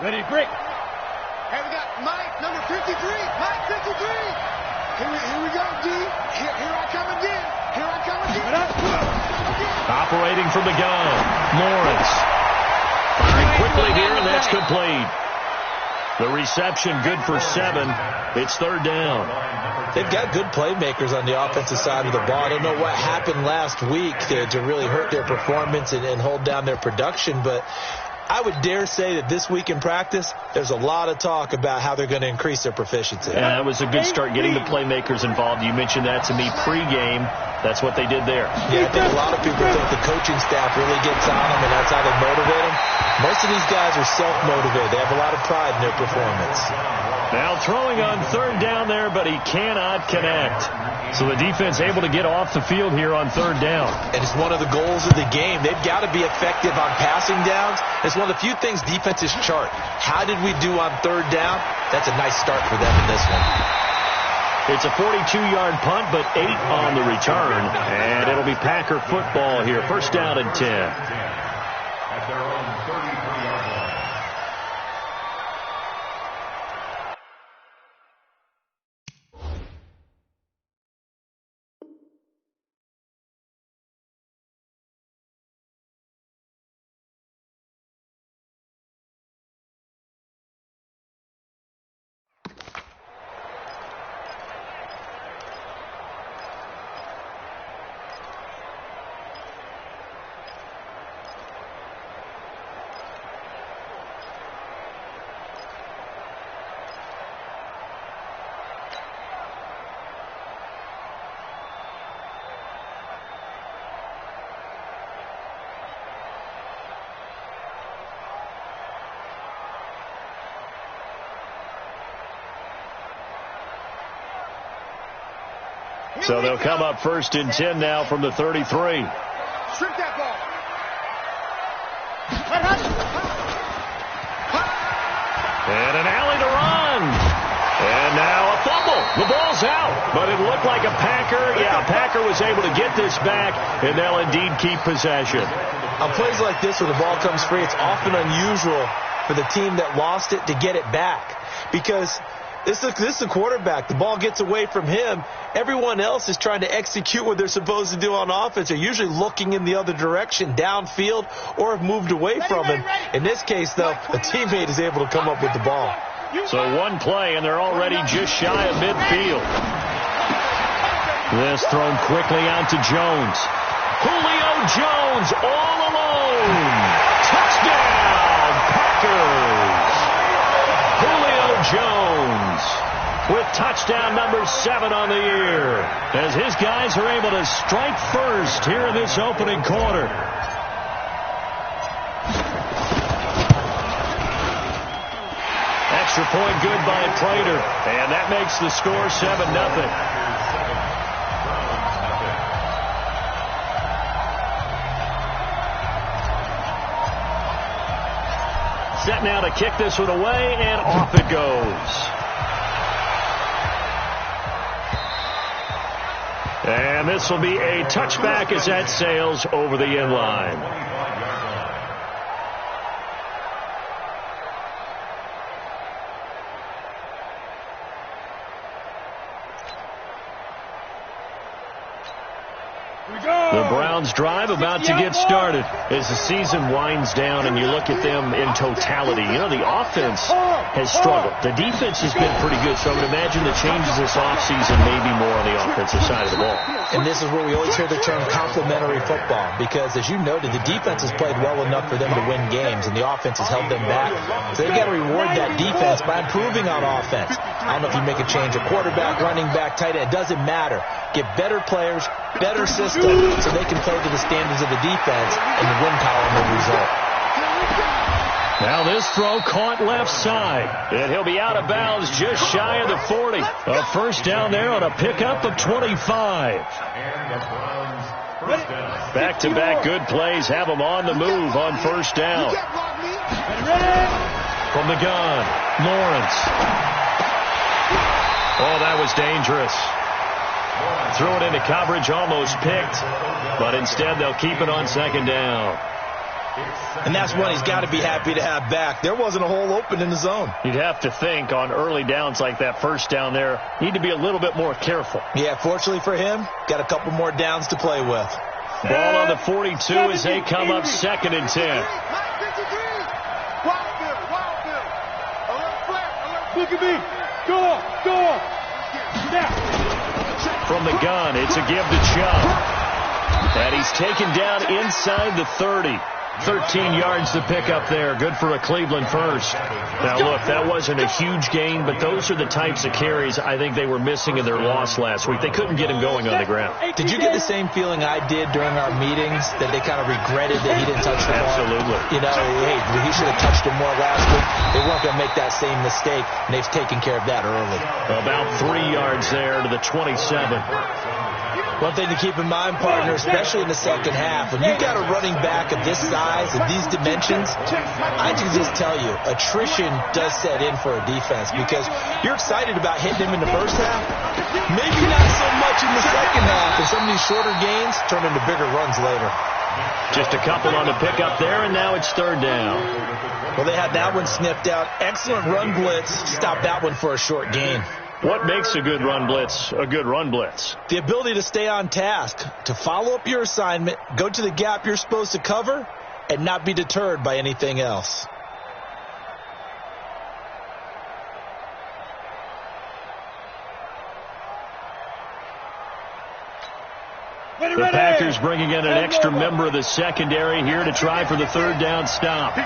Ready, break. Hey, we got Mike, number 53. Mike, 53. Here we go, D. Here I come again. Here I come again. Operating from the gun, Lawrence. Firing quickly here, and that's complete. The reception good for 7. It's third down. They've got good playmakers on the offensive side of the ball. I don't know what happened last week to really hurt their performance and hold down their production, but I would dare say that this week in practice, there's a lot of talk about how they're going to increase their proficiency. Yeah, it was a good start getting the playmakers involved. You mentioned that to me pregame. That's what they did there. Yeah, I think a lot of people think the coaching staff really gets on them, and that's how they motivate them. Most of these guys are self-motivated. They have a lot of pride in their performance. Now throwing on third down there, but he cannot connect. So the defense able to get off the field here on third down. And it's one of the goals of the game. They've got to be effective on passing downs. It's one of the few things defenses chart. How did we do on third down? That's a nice start for them in this one. It's a 42-yard punt, but 8 on the return. And it'll be Packer football here. First down and 10. At their own 33-yard line. So they'll come up first and 10 now from the 33. Strip that ball. And an alley to run. And now a fumble. The ball's out. But it looked like a Packer. Yeah, Packer was able to get this back, and they'll indeed keep possession. On plays like this where the ball comes free, it's often unusual for the team that lost it to get it back. Because this is a quarterback. The ball gets away from him. Everyone else is trying to execute what they're supposed to do on offense. They're usually looking in the other direction, downfield, or have moved away from him. In this case, though, a teammate is able to come up with the ball. So one play, and they're already just shy of midfield. This thrown quickly out to Jones. Julio Jones all alone. Touchdown, Packers. Julio Jones with touchdown number 7 on the year, as his guys are able to strike first here in this opening quarter. Extra point good by Prater, and that makes the score 7-0. Set now to kick this one away, and off it goes. And this will be a touchback as that sails over the end line. The Browns drive about to get started as the season winds down and you look at them in totality. You know, the offense has struggled. The defense has been pretty good, so I would imagine the changes this offseason may be more on the offensive side of the ball. And this is where we always hear the term complementary football, because as you noted, the defense has played well enough for them to win games, and the offense has held them back. So they've got to reward that defense by improving on offense. I don't know if you make a change, a quarterback, running back, tight end, it doesn't matter. Get better players, better system, so they can play to the standards of the defense, and the win column will result. Now this throw caught left side, and he'll be out of bounds just shy of the 40. A first down there on a pickup of 25. Back-to-back good plays have them on the move on first down. From the gun, Lawrence. Oh, that was dangerous. Threw it into coverage, almost picked, but instead they'll keep it on second down. And that's one he's got to be happy to have back. There wasn't a hole open in the zone. You'd have to think on early downs like that first down there, need to be a little bit more careful. Yeah, fortunately for him, got a couple more downs to play with. Ball on the 42 as they come up 2nd and 10. Look at me. Go on. Snap. From the gun, it's a give to Chubb. And he's taken down inside the 30. 13 yards to pick up there. Good for a Cleveland first. Now, look, that wasn't a huge gain, but those are the types of carries I think they were missing in their loss last week. They couldn't get him going on the ground. Did you get the same feeling I did during our meetings, that they kind of regretted that he didn't touch the ball? Absolutely. You know, hey, he should have touched him more last week. They weren't going to make that same mistake, and they've taken care of that early. About 3 yards there to the 27. One thing to keep in mind, partner, especially in the second half, when you've got a running back of this size and these dimensions, I can just tell you, attrition does set in for a defense, because you're excited about hitting him in the first half, maybe not so much in the second half, and some of these shorter gains turn into bigger runs later. Just a couple on the pickup there, and now it's 3rd down. Well, they had that one sniffed out. Excellent run blitz. Stopped that one for a short gain. What makes a good run blitz a good run blitz? The ability to stay on task, to follow up your assignment, go to the gap you're supposed to cover, and not be deterred by anything else. The Packers bringing in an extra member of the secondary here to try for the 3rd down stop.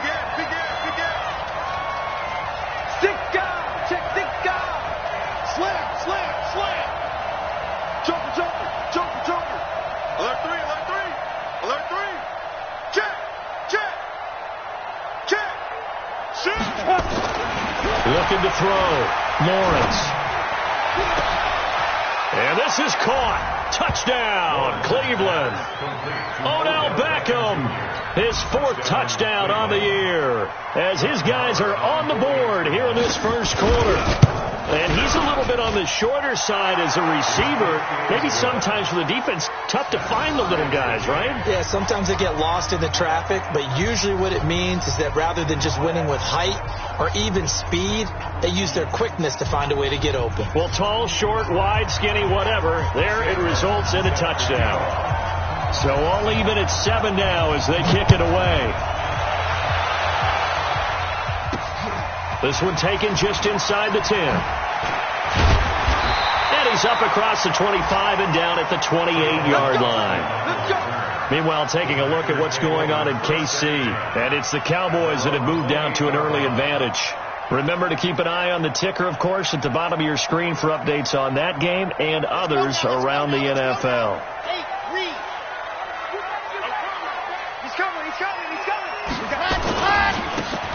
Looking to throw. Lawrence. And this is caught. Touchdown, Cleveland. Odell Beckham, his 4th touchdown on the year, as his guys are on the board here in this first quarter. And he's a little bit on the shorter side as a receiver. Maybe sometimes for the defense, tough to find the little guys, right? Yeah, sometimes they get lost in the traffic, but usually what it means is that rather than just winning with height or even speed, they use their quickness to find a way to get open. Well, tall, short, wide, skinny, whatever, there it results in a touchdown. So all even at 7 now as they kick it away. This one taken just inside the 10. And he's up across the 25 and down at the 28-yard line. Meanwhile, taking a look at what's going on in KC. And it's the Cowboys that have moved down to an early advantage. Remember to keep an eye on the ticker, of course, at the bottom of your screen for updates on that game and others around the NFL.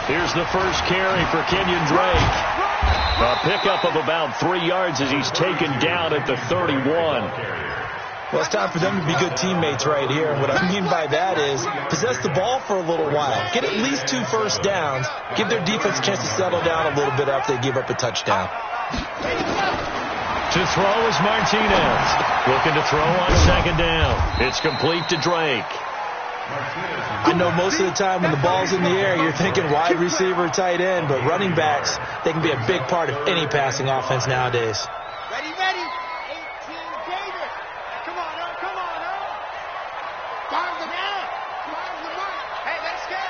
Here's the first carry for Kenyon Drake. A pickup of about 3 yards as he's taken down at the 31. Well, it's time for them to be good teammates right here. And what I mean by that is possess the ball for a little while. Get at least 2 first downs. Give their defense a chance to settle down a little bit after they give up a touchdown. To throw is Martinez. Looking to throw on 2nd down. It's complete to Drake. I know most of the time when the ball's in the air, you're thinking wide receiver, tight end, but running backs, they can be a big part of any passing offense nowadays. Ready. 18, Davis. Come on, come on. Find the mark. Hey, let's go.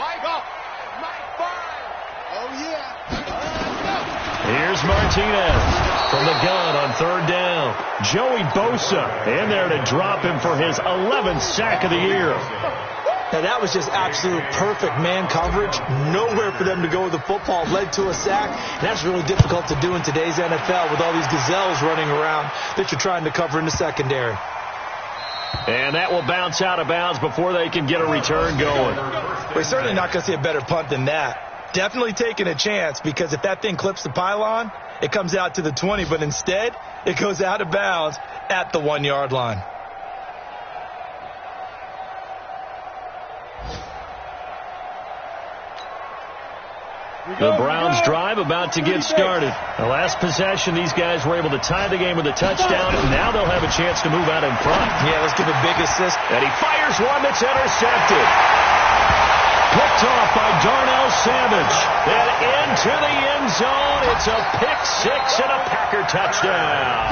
Mike, five. Oh, yeah. Let's go. Here's Martinez from the gun on 3rd down. Joey Bosa in there to drop him for his 11th sack of the year. Now, that was just absolute perfect man coverage. Nowhere for them to go with the football. Led to a sack. And that's really difficult to do in today's NFL with all these gazelles running around that you're trying to cover in the secondary. And that will bounce out of bounds before they can get a return going. We're certainly not going to see a better punt than that. Definitely taking a chance, because if that thing clips the pylon, it comes out to the 20, but instead it goes out of bounds at the 1-yard line. The Browns drive about to get started. The last possession, these guys were able to tie the game with a touchdown, and now they'll have a chance to move out in front. Yeah, let's give a big assist. And he fires one that's intercepted. Picked off by Darnell Savage. And into the end zone. It's a pick six and a Packer touchdown.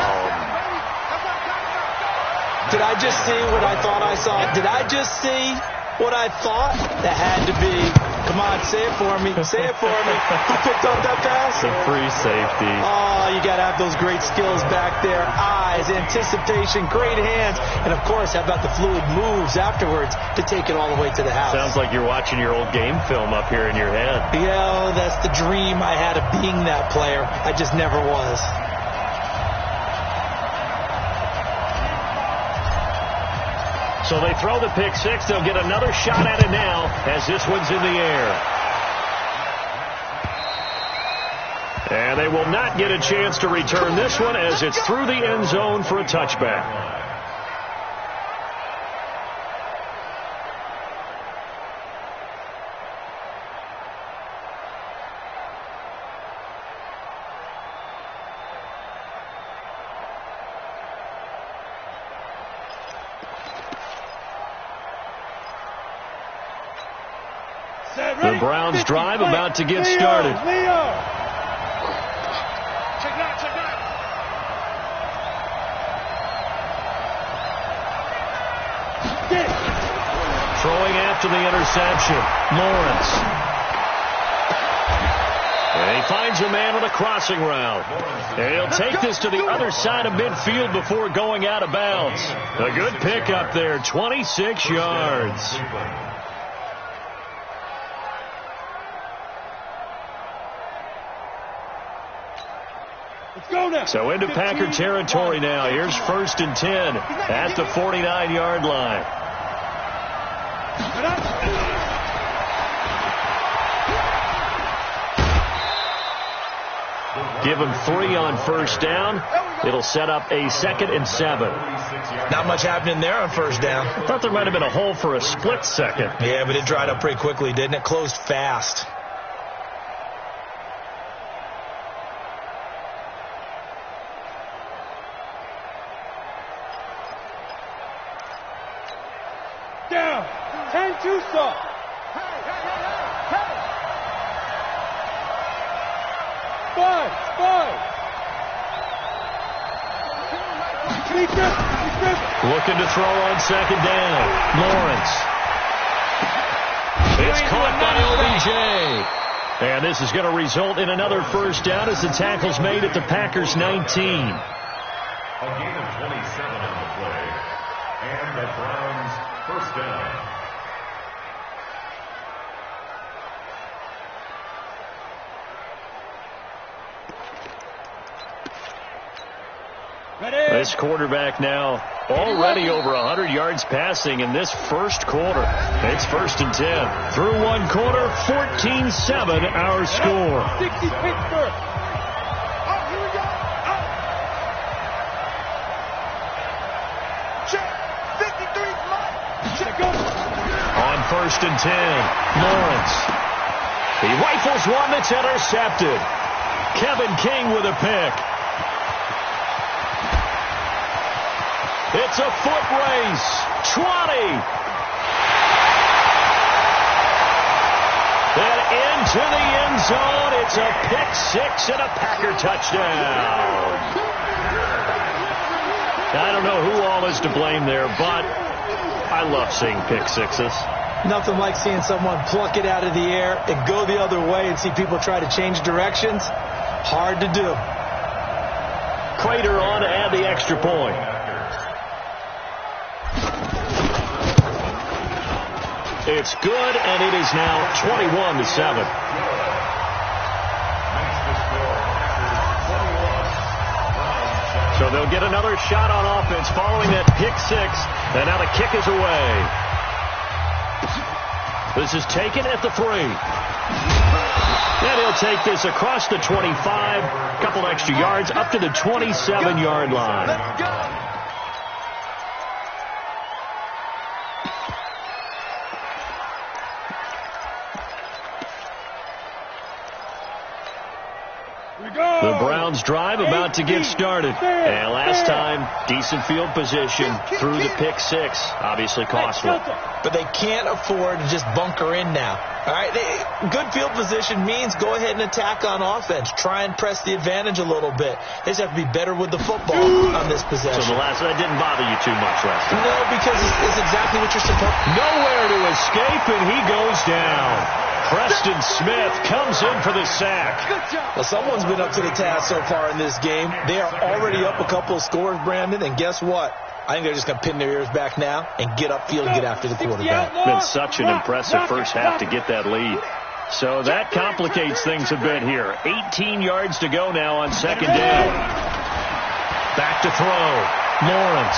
Did I just see what I thought I saw? Did I just see what I thought? That had to be. Come on, say it for me. Say it for me. Who picked up that pass? The free safety. Oh, you got to have those great skills back there. Eyes, anticipation, great hands. And, of course, how about the fluid moves afterwards to take it all the way to the house? Sounds like you're watching your old game film up here in your head. Yeah, that's the dream I had of being that player. I just never was. So they throw the pick six. They'll get another shot at it now as this one's in the air. And they will not get a chance to return this one as it's through the end zone for a touchback. The Browns drive about to get started. Throwing after the interception, Lawrence. And he finds a man on a crossing route. And he'll take this to the other side of midfield before going out of bounds. A good pick up there, 26 yards. So into Packer territory now. Here's 1st and 10 at the 49-yard line. Give him 3 on 1st down. It'll set up a 2nd and 7. Not much happening there on 1st down. I thought there might have been a hole for a split second. Yeah, but it dried up pretty quickly, didn't it? Closed fast. Down. 10-2 stop. Five. Looking to throw on 2nd down. Lawrence. It's caught by OBJ. And this is going to result in another 1st down as the tackle's made at the Packers' 19. A gain of 27 on the play. And the Browns 1st down. This quarterback now already over 100 yards passing in this 1st quarter. It's 1st and 10. Through 1 quarter, 14-7 our score. 60 Pittsburgh. Here we go. Check. 53. Check up. On 1st and 10, Lawrence. He rifles one that's intercepted. Kevin King with a pick. It's a foot race. 20. And into the end zone. It's a pick six and a Packer touchdown. I don't know who all is to blame there, but I love seeing pick sixes. Nothing like seeing someone pluck it out of the air and go the other way and see people try to change directions. Hard to do. Crater on to add the extra point. It's good, and it is now 21-7. So they'll get another shot on offense following that pick six, and now the kick is away. This is taken at the 3. And he'll take this across the 25, a couple extra yards, up to the 27-yard line. Let's go. The Browns drive about to get started. And last time, decent field position through the pick six. Obviously costly. But they can't afford to just bunker in now. All right, good field position means go ahead and attack on offense. Try and press the advantage a little bit. They just have to be better with the football on this possession. So that didn't bother you too much last time? No, because it's exactly what you're supposed to. Nowhere to escape, and he goes down. Preston Smith comes in for the sack. Well, someone's been up to the task so far in this game. They are already up a couple of scores, Brandon, and guess what? I think they're just going to pin their ears back now and get upfield and get after the quarterback. Been such an impressive first half to get that lead. So that complicates things a bit here. 18 yards to go now on second down. Back to throw. Lawrence.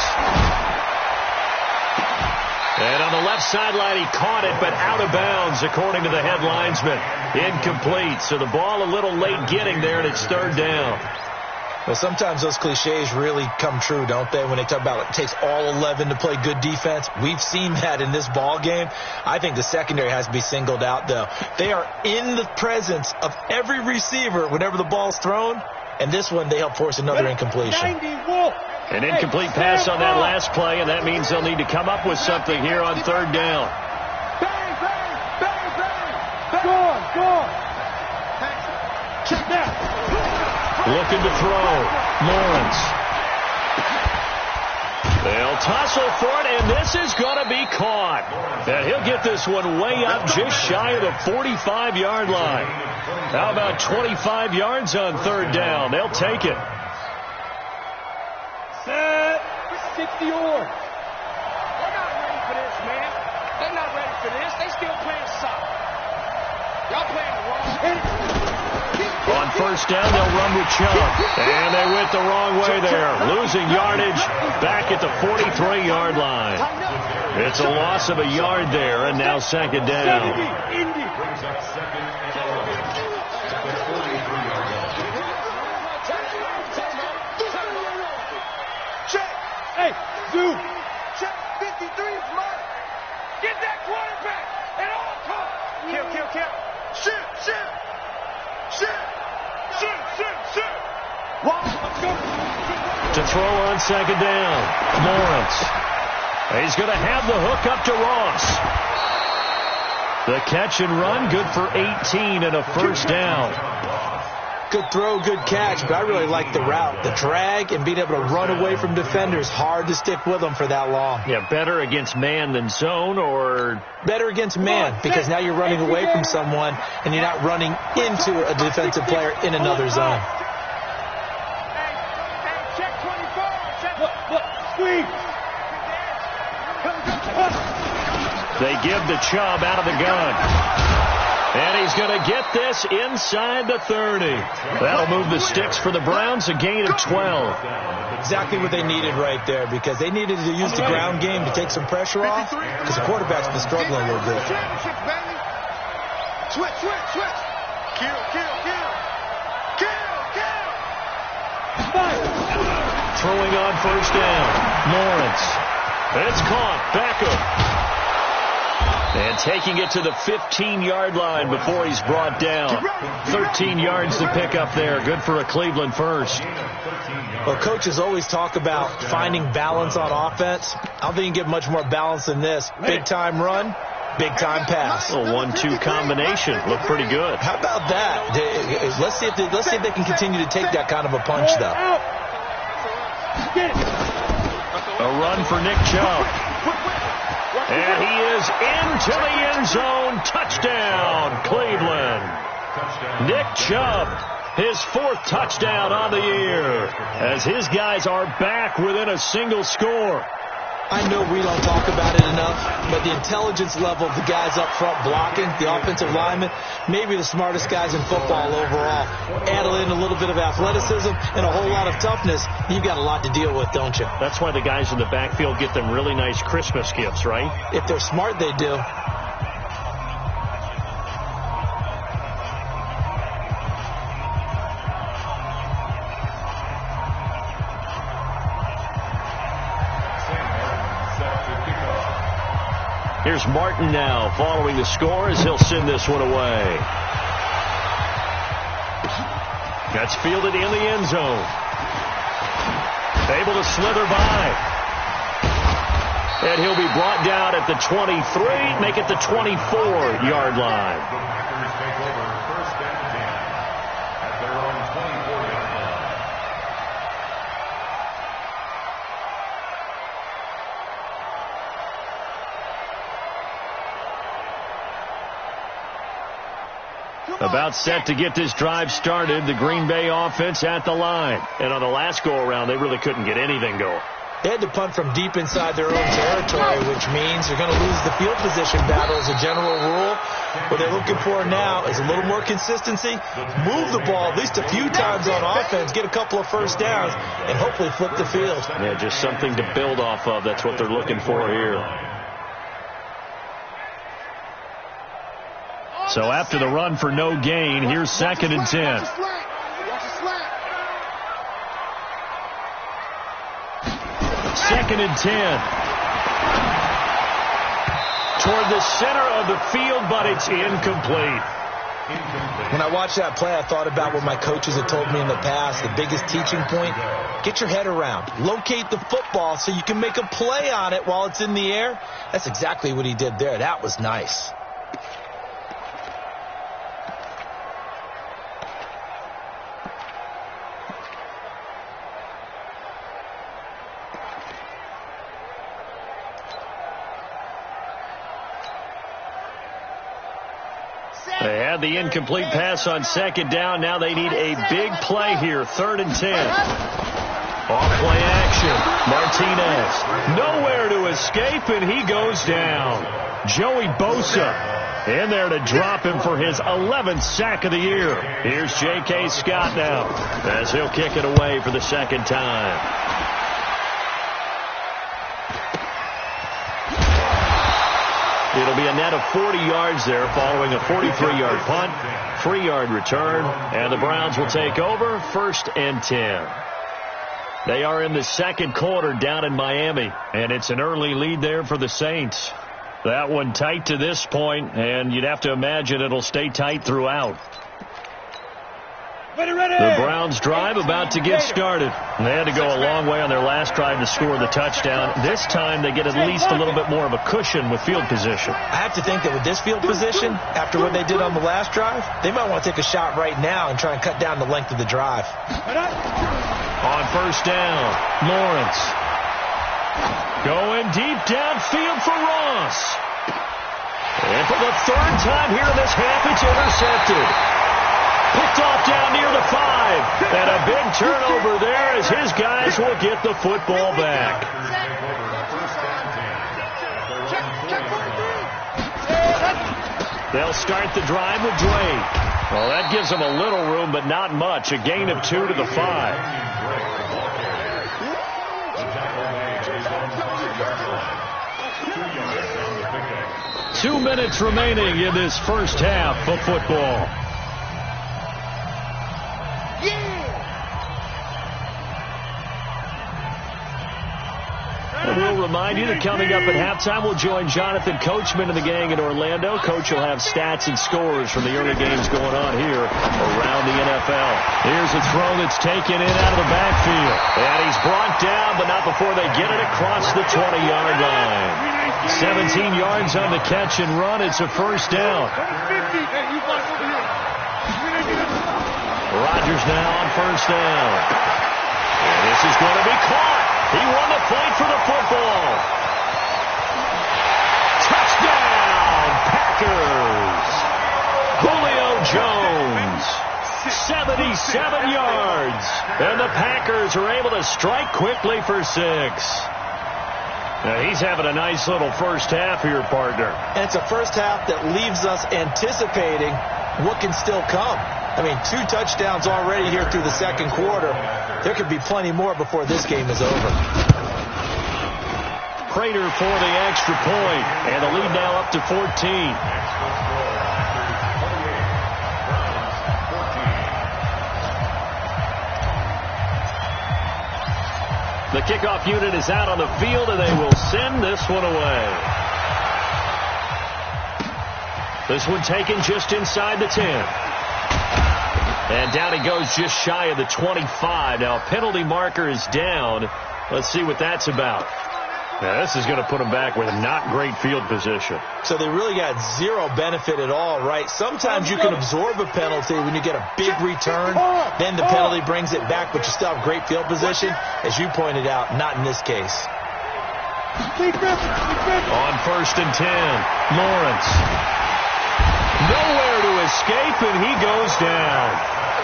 And on the left sideline, he caught it, but out of bounds, according to the head linesman. Incomplete. So the ball a little late getting there, and it's third down. Well, sometimes those cliches really come true, don't they, when they talk about it takes all 11 to play good defense. We've seen that in this ball game. I think the secondary has to be singled out, though. They are in the presence of every receiver whenever the ball's thrown, and this one they help force another incompletion. An incomplete pass on that last play, and that means they'll need to come up with something here on third down. Check that. Looking to throw. Lawrence. They'll tussle for it, and this is going to be caught. And he'll get this one way up just shy of the 45-yard line. How about 25 yards on third down? They'll take it. Set. 60 or. They're not ready for this, man. They're not ready for this. They still playing soccer. Y'all playing the wrong. On first down, they'll run with Chubb. And they went the wrong way there. Losing yardage back at the 43-yard line. It's a loss of a yard there, and now second down. Check. Hey, dude. Check 53 is mine. Get that quarterback at all costs. Kill. Shoot. To throw on second down, Lawrence. He's going to have the hook up to Ross. The catch and run, good for 18 and a first down. Good throw, good catch, but I really like the route. The drag and being able to run away from defenders, hard to stick with them for that long. Yeah, better against man than zone, or? Better against man, because now you're running away from someone and you're not running into a defensive player in another zone. Check 24. Look, squeeze. They give the Chubb out of the gun. And he's going to get this inside the 30. That'll move the sticks for the Browns, a gain of 12. Exactly what they needed right there, because they needed to use the ground game to take some pressure off, because the quarterback's been struggling a little bit. Switch. Kill. Throwing on first down. Lawrence. It's caught. Beckham. And taking it to the 15-yard line before he's brought down. 13 yards to pick up there. Good for a Cleveland first. Well, coaches always talk about finding balance on offense. I don't think you can get much more balance than this. Big-time run, big-time pass. A 1-2 combination. Looked pretty good. How about that? Let's see if they can continue to take that kind of a punch, though. A run for Nick Chubb. And he is into the end zone. Touchdown, Cleveland. Nick Chubb, his fourth touchdown on the year, as his guys are back within a single score. I know we don't talk about it enough, but the intelligence level of the guys up front blocking, the offensive linemen, maybe the smartest guys in football overall. Add in a little bit of athleticism and a whole lot of toughness, you've got a lot to deal with, don't you? That's why the guys in the backfield get them really nice Christmas gifts, right? If they're smart, they do. Here's Martin now following the score as he'll send this one away. That's fielded in the end zone. Able to slither by. And he'll be brought down at the 23, make it the 24-yard line. The Packers take over first and 10 at their own 24-yard line. About set to get this drive started. The Green Bay offense at the line. And on the last go-around, they really couldn't get anything going. They had to punt from deep inside their own territory, which means they're going to lose the field position battle as a general rule. What they're looking for now is a little more consistency, move the ball at least a few times on offense, get a couple of first downs, and hopefully flip the field. Yeah, just something to build off of. That's what they're looking for here. So after the run for no gain, here's 2nd and 10. Second and 10. Toward the center of the field, but it's incomplete. When I watched that play, I thought about what my coaches had told me in the past. The biggest teaching point, get your head around. Locate the football so you can make a play on it while it's in the air. That's exactly what he did there. That was nice. They had the incomplete pass on 2nd down. Now they need a big play here. 3rd and 10. Off play action. Martinez. Nowhere to escape, and he goes down. Joey Bosa in there to drop him for his 11th sack of the year. Here's J.K. Scott now as he'll kick it away for the 2nd time. It'll be a net of 40 yards there following a 43-yard punt, 3-yard return, and the Browns will take over 1st and 10. They are in the 2nd quarter down in Miami, and it's an early lead there for the Saints. That one tight to this point, and you'd have to imagine it'll stay tight throughout. The Browns drive about to get started. They had to go a long way on their last drive to score the touchdown. This time they get at least a little bit more of a cushion with field position. I have to think that with this field position, after what they did on the last drive, they might want to take a shot right now and try and cut down the length of the drive. On 1st down, Lawrence. Going deep downfield for Ross. And for the 3rd time here in this half, it's intercepted. Picked off down near the 5. And a big turnover there as his guys will get the football back. They'll start the drive with Drake. Well, that gives them a little room, but not much. A gain of 2 to the 5. 2 minutes remaining in this first half of football. And we'll remind you that coming up at halftime, we'll join Jonathan Coachman and the gang in Orlando. Coach will have stats and scores from the early games going on here around the NFL. Here's a throw that's taken in out of the backfield. And he's brought down, but not before they get it across the 20-yard line. 17 yards on the catch and run. It's a 1st down. Rodgers now on 1st down. And this is going to be caught. He won the fight for the football. Touchdown, Packers. Julio Jones, 77 yards. And the Packers are able to strike quickly for 6. Now, he's having a nice little first half here, partner. And it's a first half that leaves us anticipating what can still come. I mean, 2 touchdowns already here through the 2nd quarter. There could be plenty more before this game is over. Prater for the extra point, and the lead now up to 14. The kickoff unit is out on the field, and they will send this one away. This one taken just inside the 10. And down he goes just shy of the 25. Now, penalty marker is down. Let's see what that's about. Now, this is going to put them back with not great field position. So they really got zero benefit at all, right? Sometimes you can absorb a penalty when you get a big return. Then the penalty brings it back, but you still have great field position. As you pointed out, not in this case. On 1st and 10, Lawrence. Nowhere to escape, and he goes down.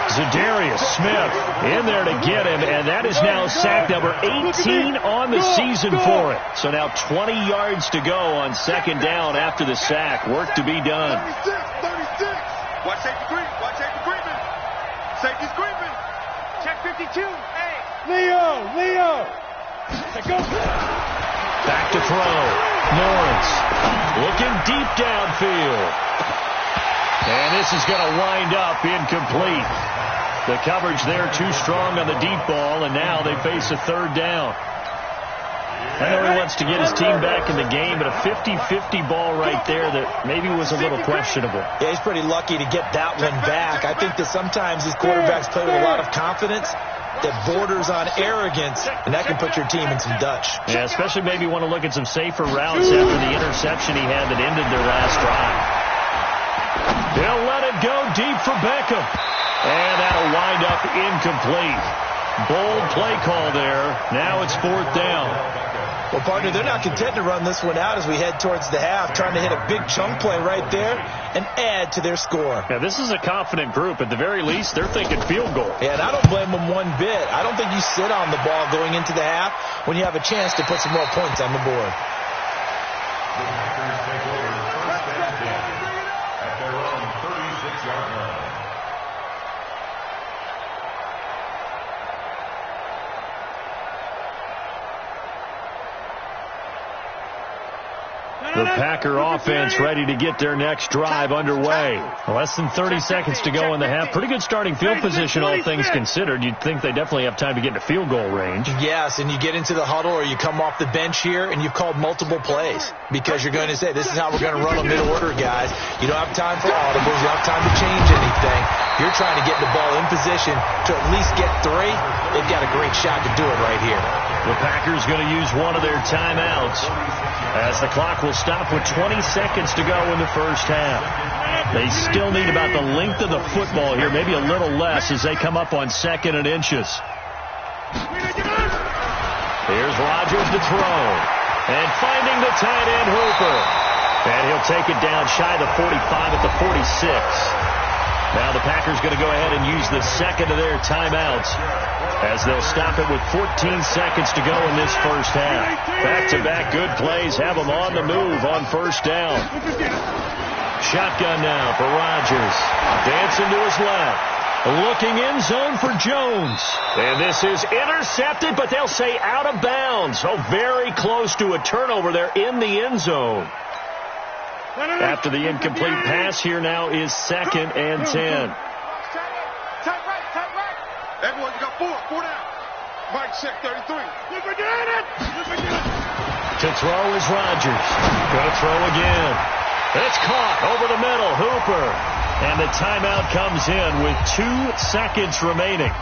Zadarius Smith in there to get him, and that is now sack number 18 on the season for it. So now 20 yards to go on 2nd down after the sack. Work to be done. 36. Watch safety creep. Watch safety creeping. Safety's creeping. Check 52. Hey. Leo. Go. Back to throw. Lawrence looking deep downfield. And this is going to wind up incomplete. The coverage there too strong on the deep ball, and now they face a 3rd down. I know he wants to get his team back in the game, but a 50-50 ball right there that maybe was a little questionable. Yeah, he's pretty lucky to get that one back. I think that sometimes these quarterbacks play with a lot of confidence that borders on arrogance, and that can put your team in some Dutch. Yeah, especially maybe want to look at some safer routes after the interception he had that ended their last drive. He'll let it go deep for Beckham. And that'll wind up incomplete. Bold play call there. Now it's 4th down. Well, partner, they're not content to run this one out as we head towards the half, trying to hit a big chunk play right there and add to their score. Yeah, this is a confident group. At the very least, they're thinking field goal. Yeah, and I don't blame them one bit. I don't think you sit on the ball going into the half when you have a chance to put some more points on the board. At their own 36-yard line. The Packer offense ready to get their next drive underway. Less than 30 seconds to go in the half. Pretty good starting field position, all things considered. You'd think they definitely have time to get to field goal range. Yes, and you get into the huddle or you come off the bench here and you've called multiple plays because you're going to say, this is how we're going to run a mid-order, guys. You don't have time for audibles. You don't have time to change anything. You're trying to get the ball in position to at least get 3. They've got a great shot to do it right here. The Packers going to use one of their timeouts as the clock will stop with 20 seconds to go in the first half. They still need about the length of the football here, maybe a little less as they come up on 2nd and inches. Here's Rodgers to throw. And finding the tight end Hooper. And he'll take it down shy of the 45 at the 46. Now the Packers going to go ahead and use the second of their timeouts as they'll stop it with 14 seconds to go in this first half. Back-to-back good plays have them on the move on 1st down. Shotgun now for Rodgers. Dancing to his left. Looking in zone for Jones. And this is intercepted, but they'll say out of bounds. So very close to a turnover there in the end zone. After the incomplete pass, here now is 2nd and 10. Tight right. Everyone got 4 down. Mike check 33. To throw is Rodgers. Going to throw again. It's caught over the middle. Hooper. And the timeout comes in with 2 seconds remaining.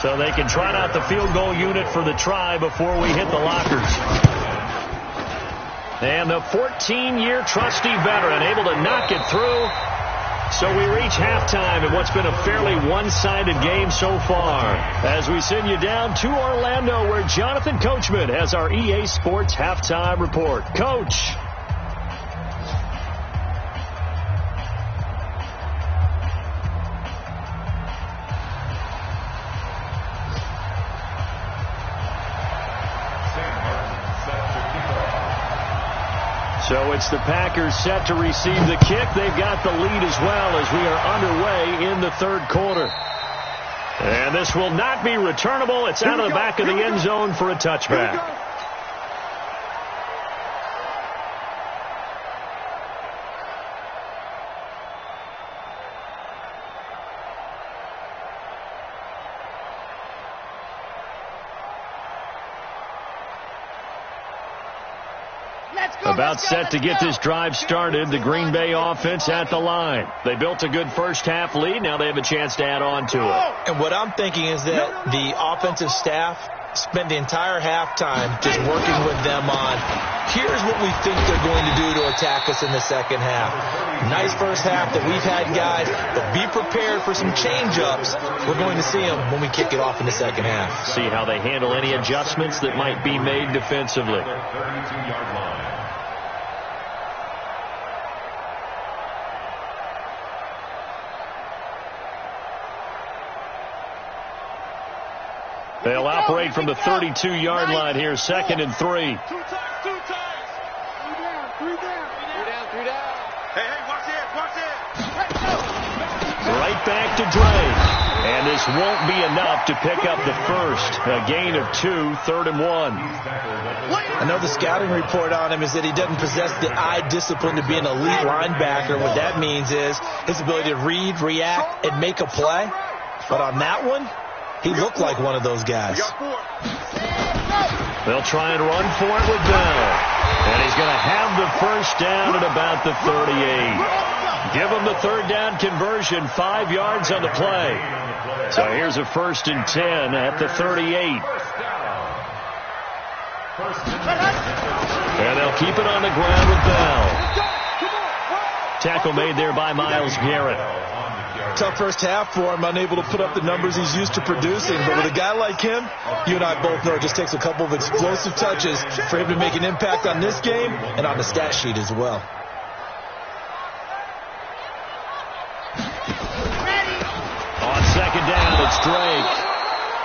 So they can trot out the field goal unit for the try before we hit the lockers. And the 14-year trusty veteran able to knock it through. So we reach halftime in what's been a fairly one-sided game so far. As we send you down to Orlando where Jonathan Coachman has our EA Sports Halftime Report. Coach. So it's the Packers set to receive the kick. They've got the lead as well as we are underway in the 3rd quarter. And this will not be returnable. It's out of the back of the end zone for a touchback. About set to get this drive started, the Green Bay offense at the line. They built a good first half lead. Now they have a chance to add on to it. And what I'm thinking is that the offensive staff spent the entire halftime just working with them on, here's what we think they're going to do to attack us in the second half. Nice first half that we've had, guys, but be prepared for some change-ups. We're going to see them when we kick it off in the second half. See how they handle any adjustments that might be made defensively. They'll operate from the 32-yard line here, 2nd and 3. Two times. 3 down. 3 down. Hey, watch it. Right back to Dre. And this won't be enough to pick up the first. A gain of 2, 3rd and 1. I know the scouting report on him is that he doesn't possess the eye discipline to be an elite linebacker. What that means is his ability to read, react, and make a play. But on that one, he looked like one of those guys. They'll try and run for it with Bell. And he's going to have the first down at about the 38. Give him the 3rd down conversion, 5 yards on the play. So here's a 1st and 10 at the 38. And they'll keep it on the ground with Bell. Tackle made there by Myles Garrett. Tough first half for him, unable to put up the numbers he's used to producing. But with a guy like him, you and I both know it just takes a couple of explosive touches for him to make an impact on this game and on the stat sheet as well. On 2nd down, it's Drake.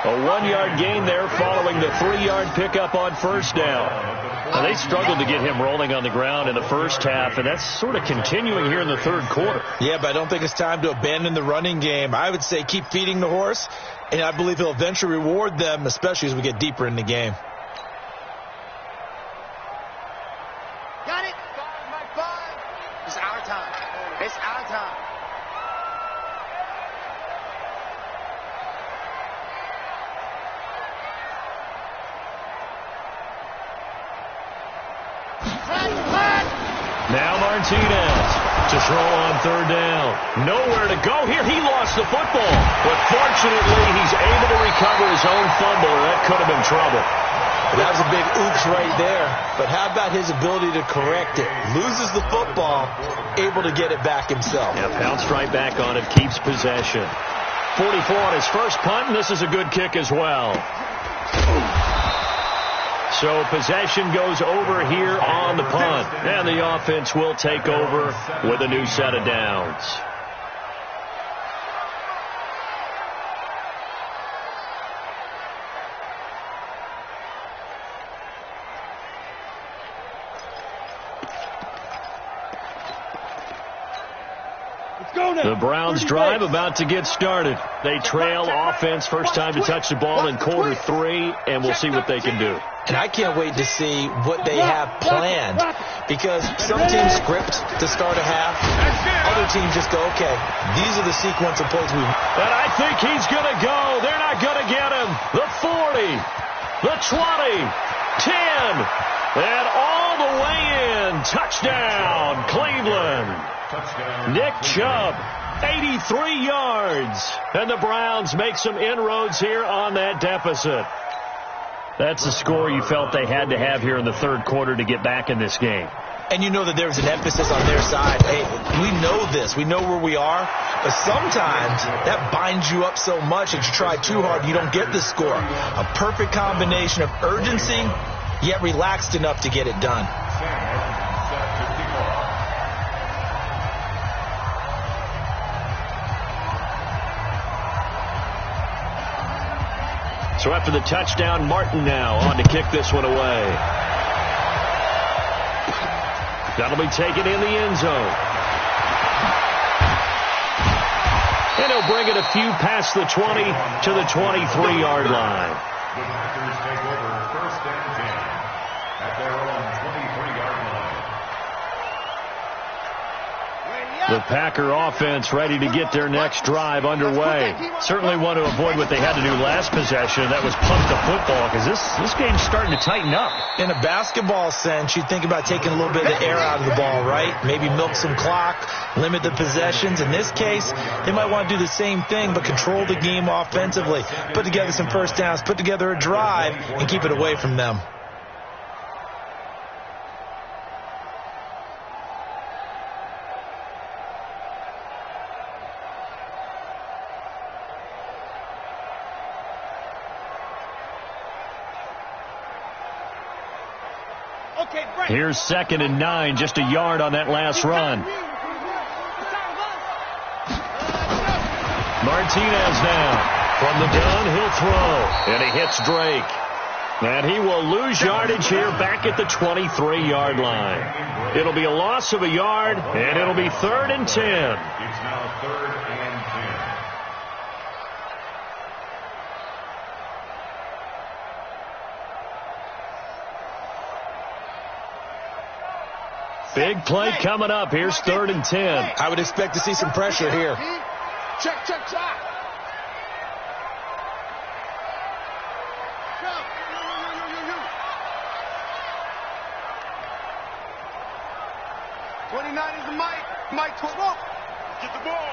A 1-yard gain there following the 3-yard pickup on 1st down. Now, they struggled to get him rolling on the ground in the first half, and that's sort of continuing here in the 3rd quarter. Yeah, but I don't think it's time to abandon the running game. I would say keep feeding the horse, and I believe he'll eventually reward them, especially as we get deeper in the game. Got it. 5. It's our time. It's our time. Now Martinez to throw on 3rd down. Nowhere to go here. He lost the football. But fortunately, he's able to recover his own fumble, or that could have been trouble. That was a big oops right there. But how about his ability to correct it? Loses the football, able to get it back himself. Yeah, pounced right back on it, keeps possession. 44 on his first punt, and this is a good kick as well. So possession goes over here on the punt. And the offense will take over with a new set of downs. The Browns drive about to get started. They trail offense first time to touch the ball in quarter 3, and we'll see what they can do. And I can't wait to see what they have planned, because some teams script to start a half. Other teams just go, okay, these are the sequence of plays we want. And I think he's going to go. They're not going to get him. The 40, the 20, 10, and all the way in. Touchdown, Cleveland. Nick Chubb, 83 yards. And the Browns make some inroads here on that deficit. That's the score you felt they had to have here in the 3rd quarter to get back in this game. And you know that there's an emphasis on their side. Hey, we know this. We know where we are. But sometimes that binds you up so much that you try too hard, you don't get the score. A perfect combination of urgency, yet relaxed enough to get it done. So after the touchdown, Martin now on to kick this one away. That'll be taken in the end zone. And he'll bring it a few past the 20 to the 23-yard line. The Packers take over 1st and 10 at their own 23-yard line. The Packer offense ready to get their next drive underway. Certainly want to avoid what they had to do last possession. That was punt the football, because this game's starting to tighten up. In a basketball sense, you think about taking a little bit of the air out of the ball, right? Maybe milk some clock, limit the possessions. In this case, they might want to do the same thing, but control the game offensively. Put together some first downs, put together a drive, and keep it away from them. Here's 2nd and 9, just a yard on that last run. Martinez now. From the gun, he'll throw. And he hits Drake. And he will lose yardage here back at the 23-yard line. It'll be a loss of a yard, and it'll be 3rd and 10. It's now 3rd and 10. Big play coming up. Here's 3rd and 10. I would expect to see some pressure here. Check. 29 is the Mike 12. Get the ball.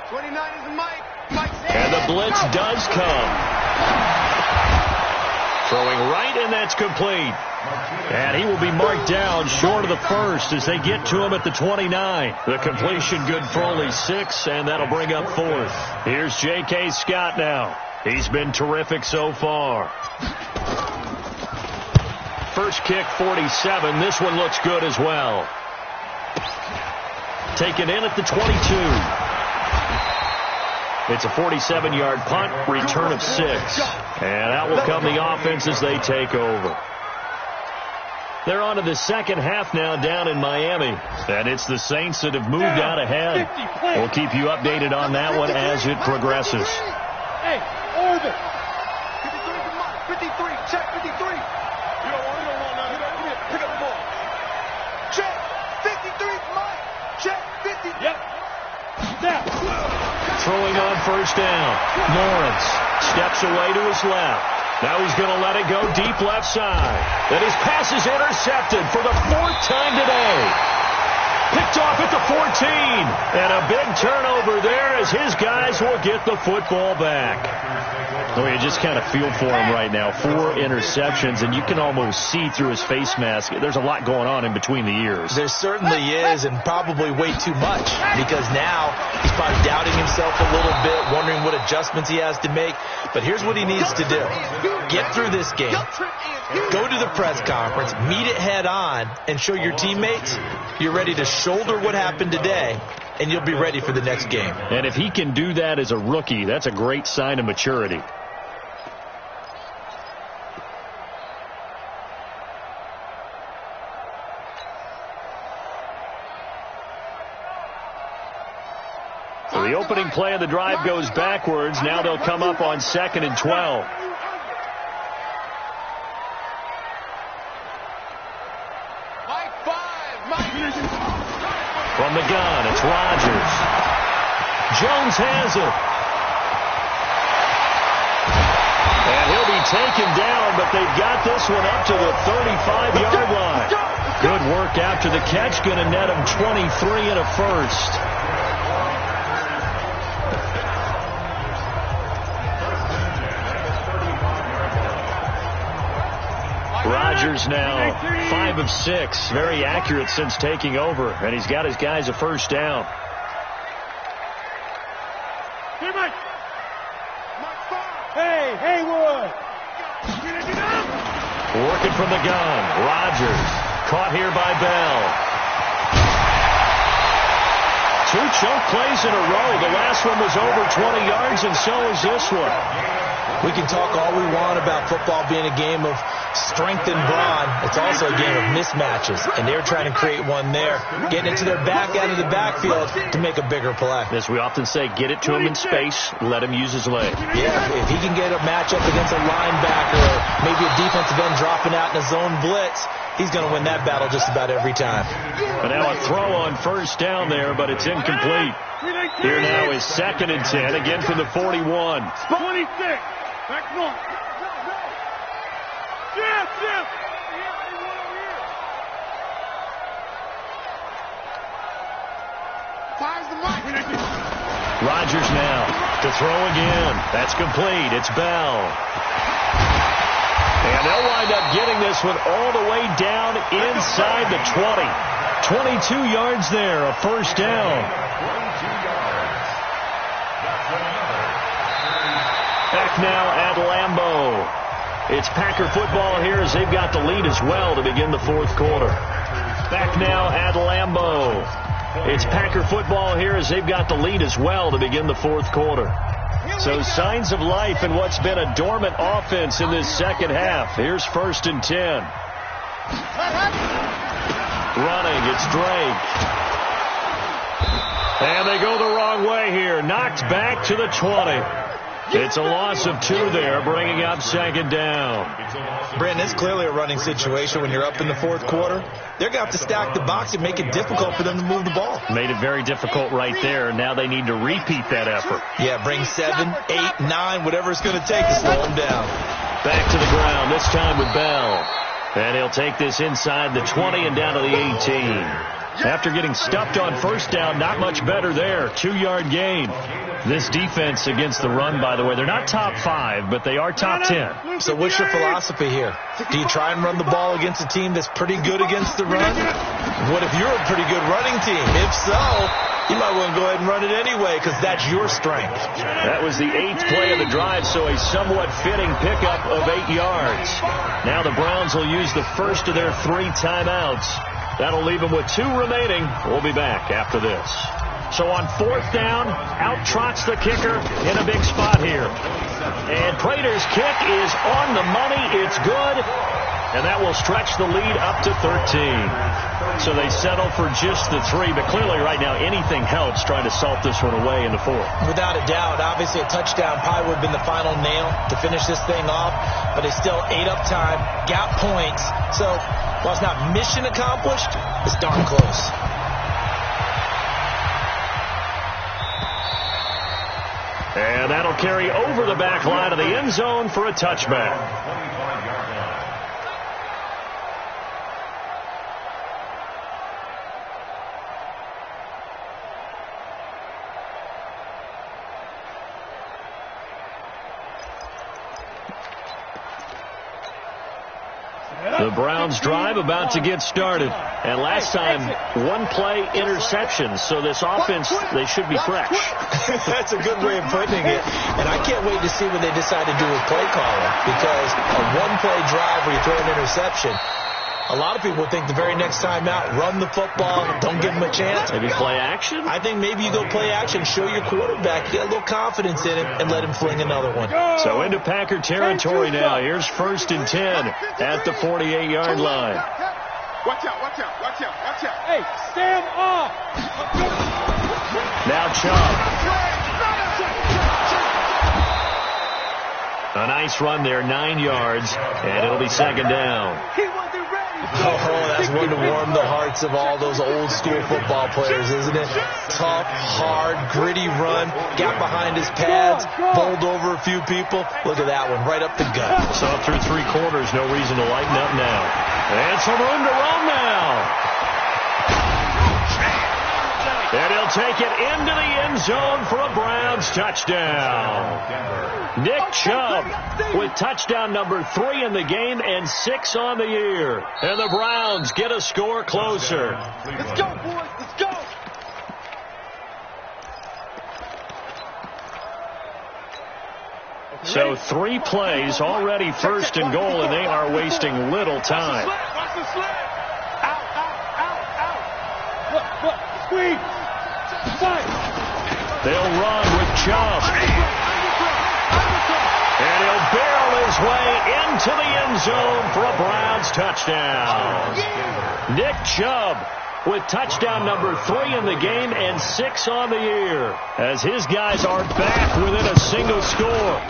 29 is the Mike. And the blitz does come. Throwing right, and that's complete. And he will be marked down short of the first as they get to him at the 29. The completion good for only 6, and that'll bring up 4th. Here's J.K. Scott now. He's been terrific so far. First kick, 47. This one looks good as well. Taken in at the 22. It's a 47-yard punt, return of 6. And out will come the offense as they take over. They're on to the second half now down in Miami. And it's the Saints that have moved out ahead. We'll keep you updated on that one as it progresses. Hey, Orbit. 53, check 53. You don't want nothing. Pick up the ball. Check 53, Mike. Check 50. Yep. Snap. Throwing on first down. Lawrence steps away to his left. Now he's going to let it go deep left side. And his pass is intercepted for the 4th time today. Picked off at the 14. And a big turnover there as his guys will get the football back. Oh, you just kind of feel for him right now. 4 interceptions, and you can almost see through his face mask. There's a lot going on in between the ears. There certainly is, and probably way too much, because now he's probably doubting himself a little bit, wondering what adjustments he has to make. But here's what he needs to do. Get through this game. Go to the press conference, meet it head on, and show your teammates you're ready to shoulder what happened today, and you'll be ready for the next game. And if he can do that as a rookie, that's a great sign of maturity. So the opening play of the drive goes backwards. Now they'll come up on 2nd and 12. From the gun, it's Rodgers. Jones has it. And he'll be taken down, but they've got this one up to the 35-yard line. Good work after the catch. Going to net him 23 and a first. Rodgers now 5 of 6. Very accurate since taking over. And he's got his guys a first down. Hey, Haywood. Working from the gun. Rodgers caught here by Bell. 2 choke plays in a row. The last one was over 20 yards, and so is this one. We can talk all we want about football being a game of strength and brawn. It's also a game of mismatches, and they're trying to create one there, getting into their back out of the backfield to make a bigger play. As we often say, get it to him in space, let him use his leg. Yeah, if he can get a matchup against a linebacker or maybe a defensive end dropping out in a zone blitz, he's going to win that battle just about every time. But now a throw on first down there, but it's incomplete. Here now is 2nd and 10, again from the 41. 26. Back north. Yes. Fires the mic. Rodgers now to throw again. That's complete. It's Bell. And they'll wind up getting this one all the way down inside the 20. 22 yards there, a first down. Back now at Lambeau. It's Packer football here as they've got the lead as well to begin the fourth quarter. Back now at Lambeau. It's Packer football here as they've got the lead as well to begin the fourth quarter. So signs of life in what's been a dormant offense in this second half. Here's 1st and 10. Running, it's Drake. And they go the wrong way here. Knocked back to the 20. It's a loss of 2 there, bringing up 2nd down. Brandon, it's clearly a running situation when you're up in the fourth quarter. They're going to have to stack the box and make it difficult for them to move the ball. Made it very difficult right there. Now they need to repeat that effort. Yeah, bring 7, 8, 9, whatever it's going to take to slow them down. Back to the ground, this time with Bell. And he'll take this inside the 20 and down to the 18. After getting stuffed on first down, not much better there. 2-yard gain. This defense against the run, by the way, they're not top 5, but they are top 10. So what's your philosophy here? Do you try and run the ball against a team that's pretty good against the run? What if you're a pretty good running team? If so, you might want to go ahead and run it anyway because that's your strength. That was the 8th play of the drive, so a somewhat fitting pickup of 8 yards. Now the Browns will use the first of their 3 timeouts. That'll leave them with 2 remaining. We'll be back after this. So on 4th down, out trots the kicker in a big spot here. And Prater's kick is on the money. It's good. And that will stretch the lead up to 13. So they settle for just the 3. But clearly right now anything helps trying to salt this one away in the 4th. Without a doubt. Obviously a touchdown probably would have been the final nail to finish this thing off. But they still ate up time, got points. So while it's not mission accomplished, it's darn close. And that'll carry over the back line of the end zone for a touchback. The Browns drive about to get started. And last time, 1-play interception. So this offense, they should be fresh. That's a good way of putting it. And I can't wait to see what they decide to do with play calling. Because a 1-play drive where you throw an interception, a lot of people think the very next time out, run the football, don't give them a chance. Maybe play action? I think maybe you go play action, show your quarterback, get a little confidence in him, and let him fling another one. So into Packer territory now. Here's 1st and 10 at the 48-yard line. Watch out. Hey, stand off. Now Chubb. A nice run there, 9 yards, and it'll be 2nd down. Oh, that's one to warm the hearts of all those old school football players, isn't it? Tough, hard, gritty run, got behind his pads, bowled over a few people. Look at that one, right up the gut. So through 3 quarters, no reason to lighten up now. And some room to run now. And he'll take it into the end zone for a Browns touchdown. Nick Chubb with touchdown number 3 in the game and 6 on the year. And the Browns get a score closer. Let's go, boys. Let's go. So 3 plays, already 1st and goal, and they are wasting little time. Watch the slip. Out. Look. Squeeze. They'll run with Chubb. And he'll barrel his way into the end zone for a Browns touchdown. Nick Chubb with touchdown number 3 in the game and 6 on the year, as his guys are back within a single score.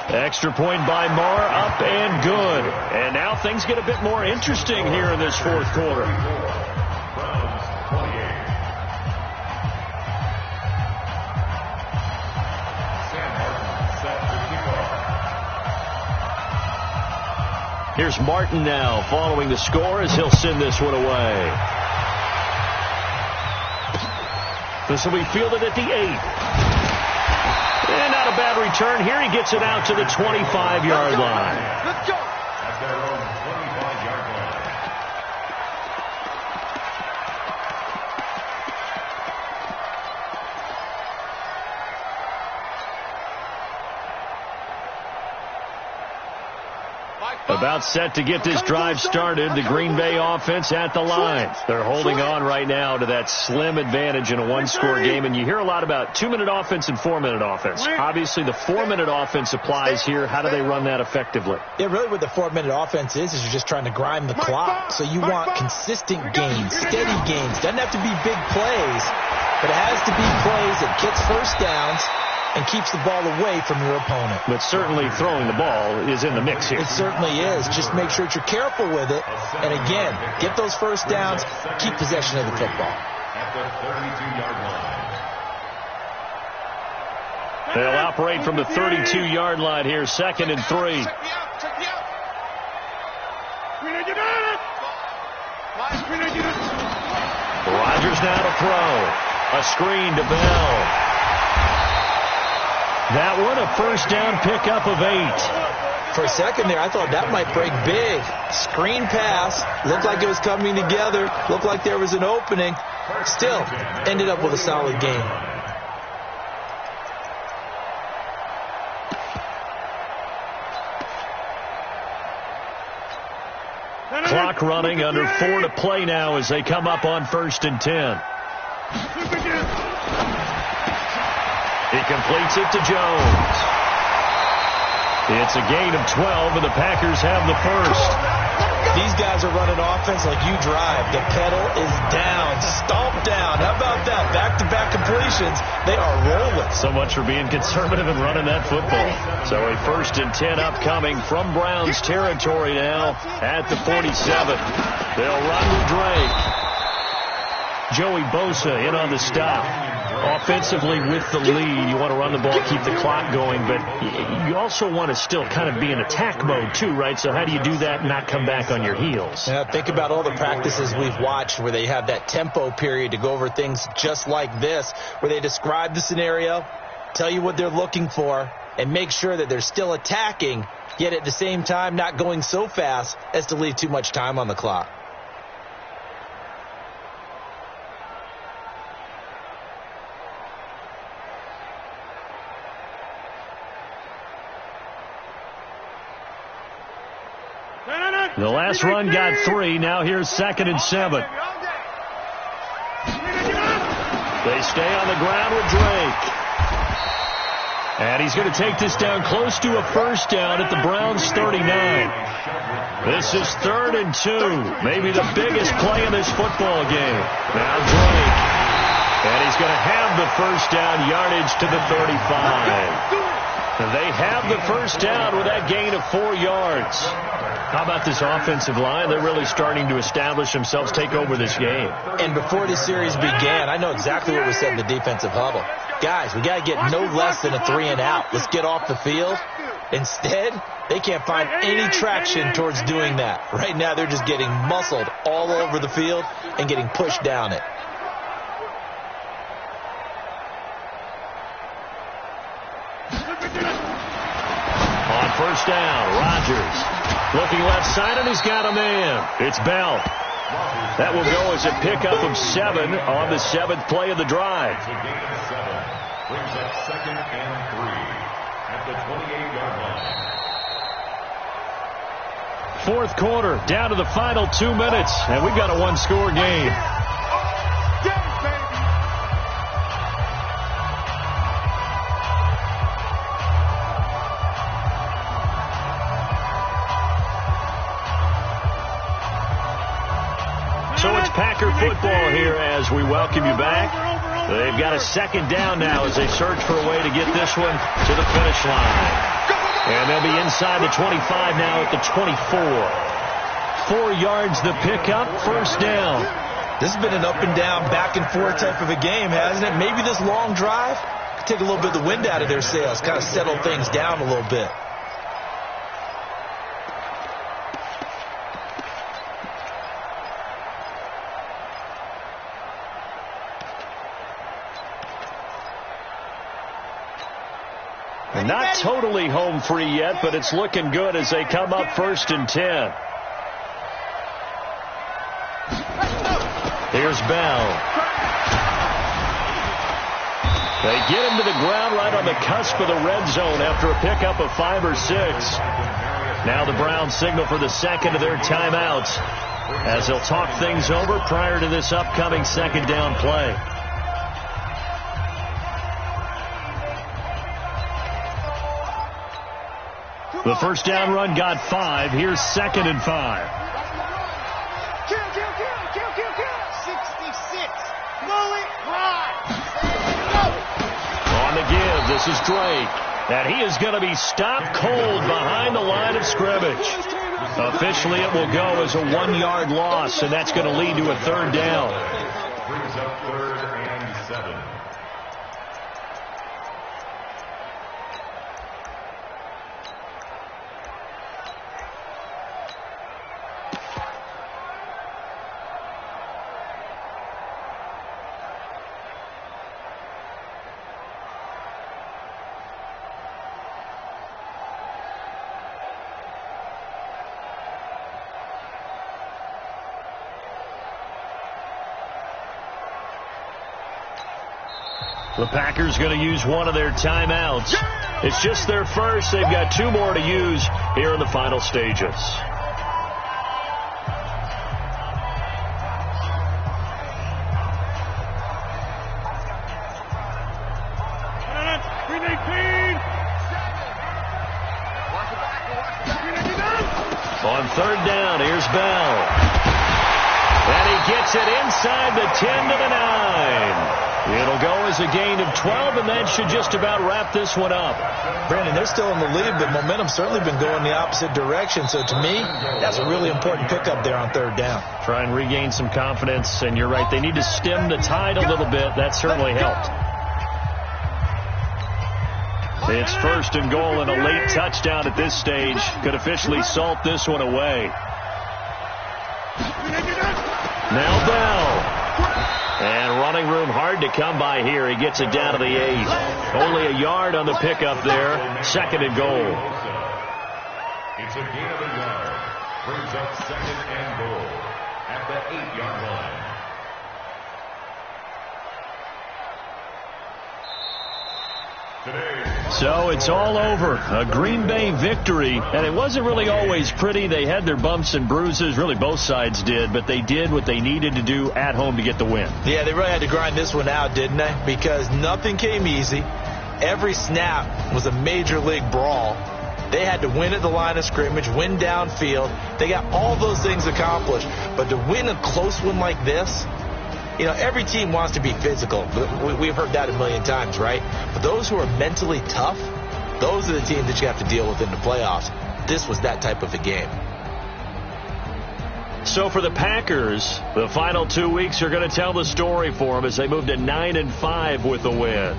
Extra point by Marr, up and good. And now things get a bit more interesting here in this fourth quarter. Here's Martin now following the score as he'll send this one away. This will be fielded at the 8. And not a bad return here. He gets it out to the 25-yard line. Let's go. At their own 25-yard line. About set to get this drive started. The Green Bay offense at the line. They're holding on right now to that slim advantage in a one-score game. And you hear a lot about 2-minute offense and 4-minute offense. Obviously, the 4-minute offense applies here. How do they run that effectively? Yeah, really what the 4-minute offense is you're just trying to grind the clock. So you want consistent gains, steady gains. Doesn't have to be big plays, but it has to be plays that gets first downs and keeps the ball away from your opponent. But certainly throwing the ball is in the mix here. It certainly is. Just make sure that you're careful with it. And again, get those first downs, keep possession of the football. At the 32-yard line. They'll operate from the 32-yard line here, 2nd and 3. Rodgers now to throw. A screen to Bell. That one, a first down pickup of 8. For a second there, I thought that might break big. Screen pass. Looked like it was coming together. Looked like there was an opening. Still, ended up with a solid game. Clock running, under 4 to play now as they come up on 1st and 10. He completes it to Jones. It's a gain of 12, and the Packers have the first. These guys are running offense like you drive. The pedal is down, stomp down. How about that? Back-to-back completions. They are rolling. So much for being conservative and running that football. So a 1st and 10 upcoming from Browns territory now at the 47. They'll run with Drake. Joey Bosa in on the stop. Offensively with the lead, you want to run the ball, keep the clock going, but you also want to still kind of be in attack mode too, right? So how do you do that and not come back on your heels? Yeah, think about all the practices we've watched where they have that tempo period to go over things just like this, where they describe the scenario, tell you what they're looking for, and make sure that they're still attacking, yet at the same time not going so fast as to leave too much time on the clock. The last run got 3. Now here's 2nd and 7. They stay on the ground with Drake. And he's going to take this down close to a first down at the Browns 39. This is 3rd and 2. Maybe the biggest play in this football game. Now Drake. And he's going to have the first down, yardage to the 35. They have the first down with that gain of 4 yards. How about this offensive line? They're really starting to establish themselves, take over this game. And before this series began, I know exactly what was said in the defensive huddle. Guys, we got to get no less than a 3 and out. Let's get off the field. Instead, they can't find any traction towards doing that. Right now, they're just getting muscled all over the field and getting pushed down it. On first down, Rodgers looking left side, and he's got a man. It's Bell. That will go as a pickup of 7 on the 7th play of the drive. It's a gain of 7. Brings up 2nd and 3 at the 28-yard line. 4th quarter, down to the final 2 minutes, and we've got a one-score game. So it's Packer football here as we welcome you back. They've got a 2nd down now as they search for a way to get this one to the finish line. And they'll be inside the 25 now at the 24. 4 yards the pickup, first down. This has been an up and down, back and forth type of a game, hasn't it? Maybe this long drive could take a little bit of the wind out of their sails, kind of settle things down a little bit. And not totally home free yet, but it's looking good as they come up 1st and 10. Here's Bell. They get him to the ground right on the cusp of the red zone after a pickup of 5 or 6. Now the Browns signal for the second of their timeouts as they'll talk things over prior to this upcoming second down play. The first down run got 5. Here's 2nd and 5. Kill. 66. Mullet, ride. On the give, this is Drake. And he is going to be stopped cold behind the line of scrimmage. Officially, it will go as a 1-yard loss, and that's going to lead to a 3rd down. Brings up 3rd and 7. The Packers going to use one of their timeouts. It's just their first. They've got 2 more to use here in the final stages. On 3rd down, here's Bell. And he gets it inside the 10 to the 9. It'll go as a gain of 12, and that should just about wrap this one up. Brandon, they're still in the lead, but momentum's certainly been going the opposite direction. So to me, that's a really important pickup there on 3rd down. Try and regain some confidence, and you're right. They need to stem the tide a little bit. That certainly helped. It's 1st and goal, and a late touchdown at this stage could officially salt this one away. Now Bell. And running room hard to come by here. He gets it down to the 8. Only a yard on the pickup there. 2nd and goal. It's a gain of a yard. Brings up 2nd and goal at the 8-yard line. So it's all over. A Green Bay victory. And it wasn't really always pretty. They had their bumps and bruises. Really, both sides did. But they did what they needed to do at home to get the win. Yeah, they really had to grind this one out, didn't they? Because nothing came easy. Every snap was a major league brawl. They had to win at the line of scrimmage, win downfield. They got all those things accomplished. But to win a close one like this, you know, every team wants to be physical. We've heard that a million times, right? But those who are mentally tough, those are the teams that you have to deal with in the playoffs. This was that type of a game. So for the Packers, the final 2 weeks are going to tell the story for them as they move to 9-5 with a win.